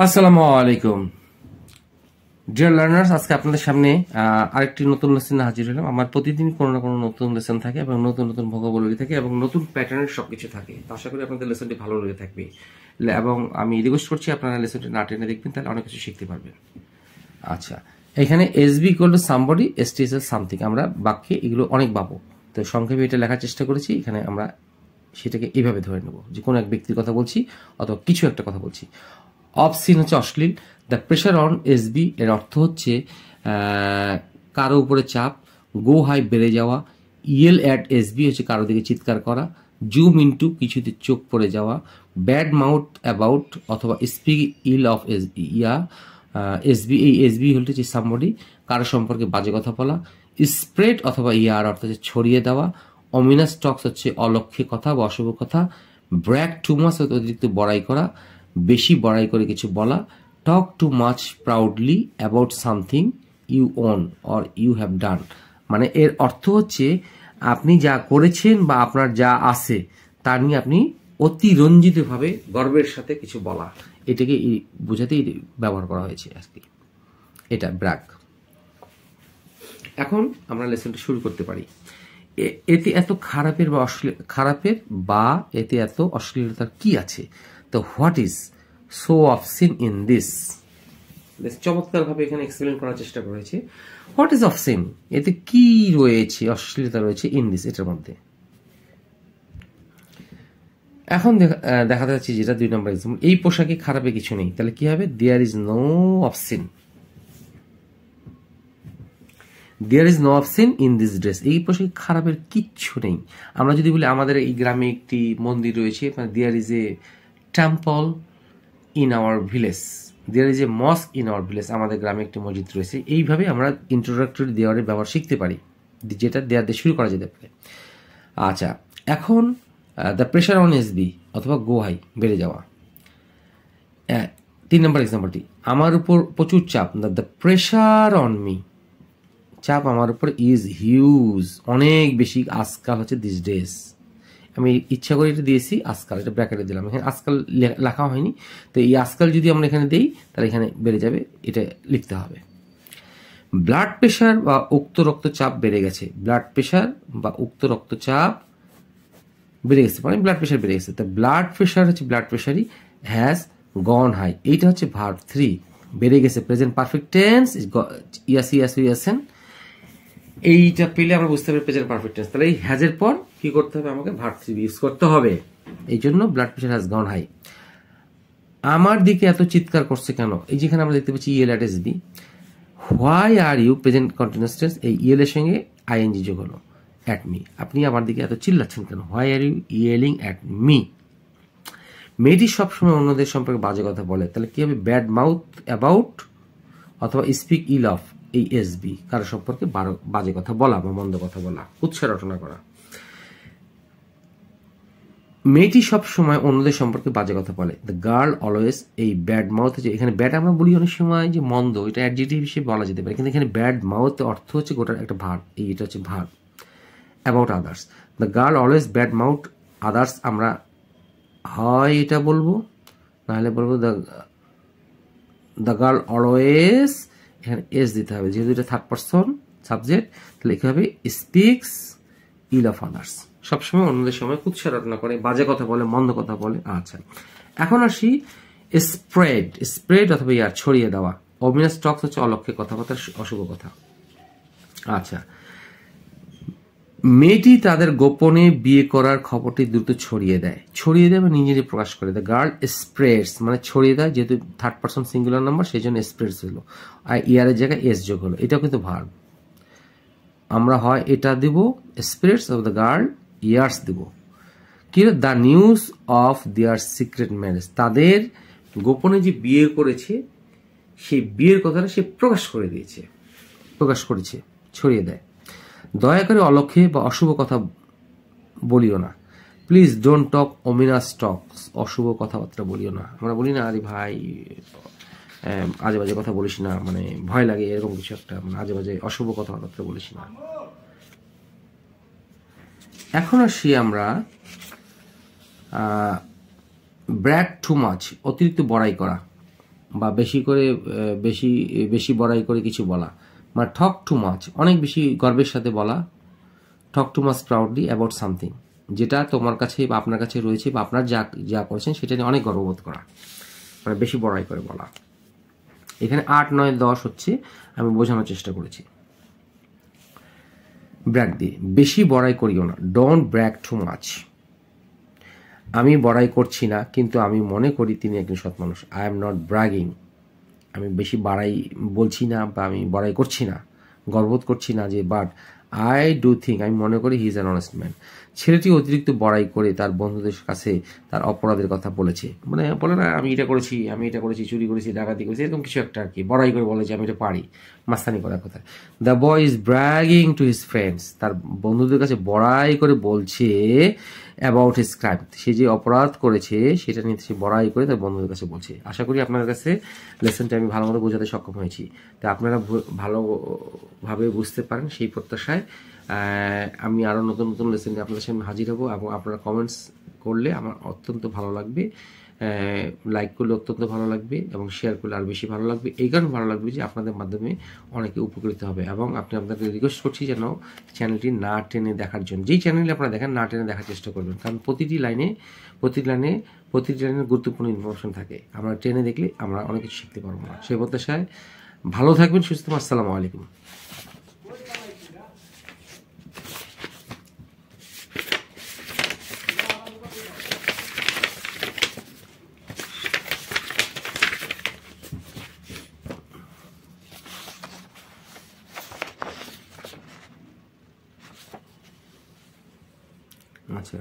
আসসালামু আলাইকুম dear learners, আজকে আপনাদের সামনে আরেকটি নতুন লেসন হাজির হলাম। আমার প্রতিদিন কোনো না কোনো নতুন লেসন থাকে এবং নতুন নতুন ভোকাবুলারি থাকে এবং নতুন প্যাটার্নের সবকিছু থাকে। তো আশা করি আপনাদের লেসনটি ভালো লেগে থাকবে এবং আমি রিকোয়েস্ট করছি আপনারা লেসনটি না টেনে দেখবেন, তাহলে অনেক কিছু শিখতে পারবেন। আচ্ছা, এখানে SB equal to somebody, STS something, আমরা বাক্যে এগুলো অনেক পাবো। তো সংক্ষেপে এটা লেখার চেষ্টা করেছি। এখানে আমরা সেটাকে এইভাবে ধরে নেব যে কোনো এক ব্যক্তির কথা বলছি অথবা কিছু একটা কথা বলছি। অবসিন হচ্ছে অশ্লীল। দ্য প্রেশার অন এসবি এর অর্থ হচ্ছে কারো উপরে চাপ। গো হাই বেড়ে যাওয়া। ইয়েল অ্যাট এসবি হচ্ছে কারো দিকে চিৎকার করা। জুম ইনটু কিছুতে চোখ পড়ে যাওয়া। ব্যাড মাউথ অ্যাবাউট অথবা স্পিক ইল অফ এসবি, এই এসবি হচ্ছে সামবডি, কারো সম্পর্কে বাজে কথা বলা। স্প্রেড অথবা ইয়ার অর্থ হচ্ছে ছড়িয়ে দেওয়া। অমিনাস টক্স হচ্ছে অলক্ষ্যে কথা বা অশুভ কথা। ব্র্যাক টু মাচ অতিরিক্ত বড়াই করা, বেশি বড়াই করে কিছু বলা। Talk too much proudly about something you own or you have done, মানে এর অর্থ হচ্ছে আপনি যা করেছেন বা আপনার যা আছে তা নিয়ে আপনি অতিরঞ্জিতভাবে গর্বের সাথে কিছু বলা, এটাকে বোঝাতেই ব্যবহার করা হয়েছে আজকে। এটা ব্র্যাক। এখন আমরা লেসনটা শুরু করতে পারি। এতে এত খারাপের বা এতে এত অশ্লীলতার কি আছে? তো what is so obscene in this? চমৎকারভাবে এখানে এক্সপ্লেন করার চেষ্টা করেছে। হোয়াট ইজ অবসিন, এতে কি রয়েছে, অশ্লীলতা রয়েছে ইন দিস, এটার মধ্যে। এখন দেখা যাচ্ছে যেটা 2 নম্বর এক্সাম্পল, এই পোশাকে খারাপে কিছু নেই, তাহলে কি হবে? There is no obscene, there is no obscene in this dress, এই পোশাকে খারাপের কিচ্ছু নেই। আমরা যদি বলি আমাদের এই গ্রামে একটি মন্দির রয়েছে, there is a temple in our village, there is a mosque in our village, আমাদের গ্রামে একটি মসজিদ রয়েছে। এইভাবে আমরা ইন্ট্রোডাক্টরি দেওয়ারের ব্যবহার শিখতে পারি, যেটা দেয়ার দিয়ে শুরু করা যেতে পারে। আচ্ছা, এখন দ্য প্রেশার অন এসবি অথবা গো হাই বেড়ে যাওয়া। 3 নম্বর এক্সাম্পলটি, আমার উপর প্রচুর চাপ। দ্য প্রেশার অন মি, চাপ আমার উপর ইজ হিউজ, অনেক বেশি। আজকাল হচ্ছে দিস ডেজ, আমি ইচ্ছা করে এটা দিয়েছি আজকাল, এটা ব্র্যাকেটে দিলাম। এখানে আজকাল লেখা হয়নি, তো এই আজকাল যদি আমরা এখানে দিই তাহলে এখানে বেড়ে যাবে, এটা লিখতে হবে। ব্লাড প্রেশার বা উক্ত রক্তচাপ বেড়ে গেছে। ব্লাড প্রেশার বা উক্ত রক্তচাপ বেড়ে গেছে, মানে ব্লাড প্রেশার বেড়ে গেছে। তো ব্লাড প্রেশার হচ্ছে ব্লাড প্রেশারই হ্যাজ গন হাই, এইটা হচ্ছে ভার্ব 3, বেড়ে গেছে প্রেজেন্ট পারফেক্ট টেন্স, ইয়াসেন। এইটা পেলে আমরা বুঝতে পারি প্রেজেন্ট পারফেক্ট টেন্স। তাহলে এই হ্যাজের পর কি করতে হবে? আমাকে ভার্ব 3 ইউজ করতে হবে। এই জন্য blood pressure has gone high. আমার দিকে এত চিৎকার করছে কেন? এই যেখানে আমরা দেখতে পাচ্ছি yell at SB. Why are you present continuous tense, এই ইএল এর সঙ্গে আইএনজি যোগ হলো, অ্যাট মি, আপনি আমার দিকে এত চিল্লাচ্ছেন কেন? Why are you yelling at me. মেয়েটি সবসময় অন্যদের সম্পর্কে বাজে কথা বলে, তাহলে কি হবে? ব্যাড মাউথ অ্যাবাউট অথবা স্পিক ইল অফ, এই এসবি, কারো সম্পর্কে বাজে কথা বলা বা মন্দ কথা বলা, উৎসাহ রচনা করা। মেয়েটি সব সময় অন্যদের সম্পর্কে বাজে কথা বলে। দ্য গার্ল অলওয়েজ, এই ব্যাড মাউথ হচ্ছে, এখানে ব্যাড আমরা বলি অনেক সময় যে মন্দ, এটা অ্যাডজেক্টিভ হিসেবে বলা যেতে পারে, কিন্তু এখানে ব্যাড মাউথ অর্থ হচ্ছে গোটার একটা ভার্ব, এটা হচ্ছে verb. About others, the girl always bad mouth others, আমরা হয় এটা বলবো, নাহলে বলবো দ্য গার্ল অলওয়েজ, এখানে এস দিতে হবে যেহেতু এটা থার্ড পারসন সাবজেক্ট, তাহলে লিখতে হবে স্পিক্স ইল অফ আদার্স, সবসময় অন্যদের সময় কুৎসা রচনা করে, বাজে কথা বলে, মন্দ কথা বলে। আচ্ছা, এখন আসি স্প্রেড, স্প্রেড অথবা ইয়ার ছড়িয়ে দেওয়া। অমিনাস টক্স হচ্ছে অলক্ষ্যে কথাবার্তা, অশুভ কথা। আচ্ছা, মেয়েটি তাদের গোপনে বিয়ে করার খবরটি দ্রুত ছড়িয়ে দেয়, ছড়িয়ে দেয় বা নিজে প্রকাশ করে। দ্য গার্ল স্প্রেডস, মানে ছড়িয়ে দেয়, যেহেতু থার্ড পারসন সিঙ্গুলার নাম্বার সেই জন্য স্প্রেডস হলো, আর ইয়ারের জায়গায় এস যোগ হলো, এটাও কিন্তু ভার্ব। আমরা হয় এটা দিব spreads of the girl years দিব। কি হলো? The news of their secret marriage, তাদের গোপনে যে বিয়ে করেছে সেই বিয়ের কথাটা সে প্রকাশ করে দিয়েছে, প্রকাশ করেছে, ছড়িয়ে দেয়। দয়া করে অলক্ষ্যে বা অশুভ কথা বলিও না। প্লিজ ডোন্ট টক ওমিনাস টকস, অশুভ কথাবার্তা বলিও না। আমরা বলি না, আরে ভাই আজে বাজে কথা বলিস না, মানে ভয় লাগে, এরকম কিছু একটা, মানে আজে বাজে অশুভ কথাবার্তা বলিস না। এখন আসি আমরা ব্র্যাগ টু মাচ, অতিরিক্ত বড়াই করা। বা বেশি করে বেশি বেশি বড়াই করে কিছু বলা, মানে টক টু মাচ, অনেক বেশি গর্বের সাথে বলা, talk too much proudly about something, যেটা তোমার কাছে বা আপনার কাছে রয়েছে বা আপনার যা যা করেছেন সেটা নিয়ে অনেক গর্ববোধ করা, মানে বেশি বড়াই করে বলা। এখানে 8, 9, 10 হচ্ছে আমি বোঝানোর চেষ্টা করেছি। ব্র্যাগ দিয়ে, বেশি বড়াই করিও না, ডোন্ট ব্র্যাগ টু মাচ। আমি বড়াই করছি না, কিন্তু আমি মনে করি তিনি একজন সৎ মানুষ। আই এম নট ব্র্যাগিং, আমি বেশি বাড়াই বলছি না বা আমি বড়াই করছি না, গর্ববোধ করছি না যে, বাট আই ডু থিঙ্ক, আমি মনে করি he is an honest man. ছেলেটি অতিরিক্ত বড়াই করে তার বন্ধুদের কাছে তার অপরাধের কথা বলেছে, মানে বলে না আমি এটা করেছি, আমি এটা করেছি, চুরি করেছি, ডাকাতি করেছি, এরকম কিছু একটা আর কি, বড়াই করে বলে যে আমি এটা পারি, মাস্তানি করার কথা। The boy is bragging to his friends, তার বন্ধুদের কাছে বড়াই করে বলছে অ্যাবাউট হিজ ক্রাইম, সে যে অপরাধ করেছে সেটা নিয়ে সে বড়াই করে তার বন্ধুদের কাছে বলছে। আশা করি আপনাদের কাছে লেসনটা আমি ভালো মতো বোঝাতে সক্ষম হয়েছি, তা আপনারা ভালোভাবে বুঝতে পারেন সেই প্রত্যাশায় আমি আরও নতুন নতুন লেসন নিয়ে আপনাদের সামনে হাজির হব, এবং আপনারা কমেন্টস করলে আমার অত্যন্ত ভালো লাগবে, লাইক করলে অত্যন্ত ভালো লাগবে, এবং শেয়ার করলে আর বেশি ভালো লাগবে। এই কারণে ভালো লাগবে যে আপনাদের মাধ্যমে অনেকে উপকৃত হবে, এবং আপনাদের রিকোয়েস্ট করছি যেন চ্যানেলটি না টেনে দেখার জন্য, যেই চ্যানেলে আপনারা দেখেন না টেনে দেখার চেষ্টা করবেন, কারণ প্রতিটি লাইনে গুরুত্বপূর্ণ ইনফরমেশন থাকে, আমরা টেনে দেখলে আমরা অনেক কিছু শিখতে পারবো না। সেই প্রত্যাশায় ভালো থাকবেন, সুস্থ থাকবেন, আসসালামু আলাইকুম। আচ্ছা।